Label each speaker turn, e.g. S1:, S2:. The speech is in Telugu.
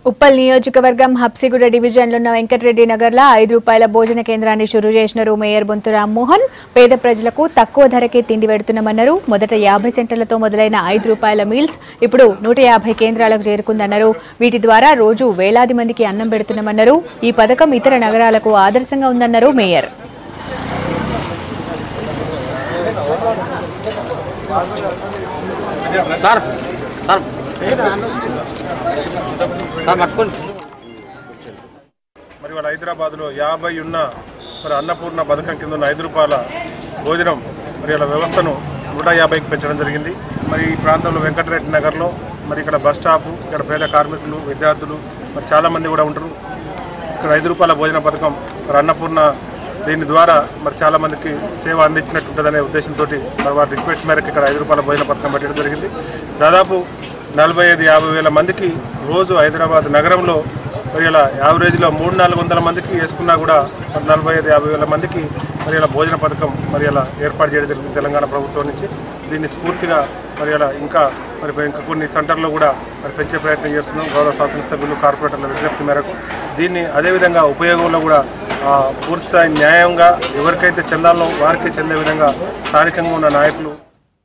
S1: ఉప్పల్ నియోజకవర్గం హబ్సిగూడ డివిజన్లోన్న వెంకటరెడ్డి నగర్లో ₹5 భోజన కేంద్రాన్ని షురూ చేసినారు మేయర్ బొంతు రామ్మోహన్. పేద ప్రజలకు తక్కువ ధరకే తిండి పెడుతున్నామన్నారు. మొదట 50 సెంటర్లతో మొదలైన ₹5 మీల్స్ ఇప్పుడు 150 కేంద్రాలకు చేరుకుందన్నారు. వీటి ద్వారా రోజు వేలాది మందికి అన్నం పెడుతున్నామన్నారు. ఈ పథకం ఇతర నగరాలకు ఆదర్శంగా ఉందన్నారు మేయర్.
S2: మరి వాళ్ళ హైదరాబాద్లో 50 ఉన్న మరి అన్నపూర్ణ పథకం కింద ఉన్న ₹5 భోజనం మరి వాళ్ళ వ్యవస్థను 150కి పెంచడం జరిగింది. మరి ఈ ప్రాంతంలో వెంకటరెడ్డి నగర్లో మరి ఇక్కడ బస్ స్టాప్, ఇక్కడ పేద కార్మికులు, విద్యార్థులు మరి చాలామంది కూడా ఉంటారు. ఇక్కడ ₹5 భోజన పథకం మరి అన్నపూర్ణ దీని ద్వారా మరి చాలామందికి సేవ అందించినట్టు ఉంటుందనే ఉద్దేశంతో మరి వారి రిక్వెస్ట్ మేరకు ఇక్కడ ₹5 భోజన పథకం పెట్టడం జరిగింది. దాదాపు 45-50 వేల మందికి రోజు హైదరాబాద్ నగరంలో మరి ఇలా యావరేజ్లో 300-400 మందికి వేసుకున్నా కూడా 45-50 వేల మందికి మరి ఇలా భోజన పథకం మరి ఇలా ఏర్పాటు చేయడం జరిగింది తెలంగాణ ప్రభుత్వం నుంచి. దీన్ని స్ఫూర్తిగా మరి ఇలా ఇంకా కొన్ని సెంటర్లో కూడా మరి పెంచే ప్రయత్నం చేస్తున్నాం. గౌరవ శాసనసభ్యులు, కార్పొరేటర్ల విజ్ఞప్తి మేరకు దీన్ని అదేవిధంగా ఉపయోగంలో కూడా పూర్తిస్థాయి న్యాయంగా ఎవరికైతే చెందాలో వారికి చెందే విధంగా స్థానికంగా ఉన్న నాయకులు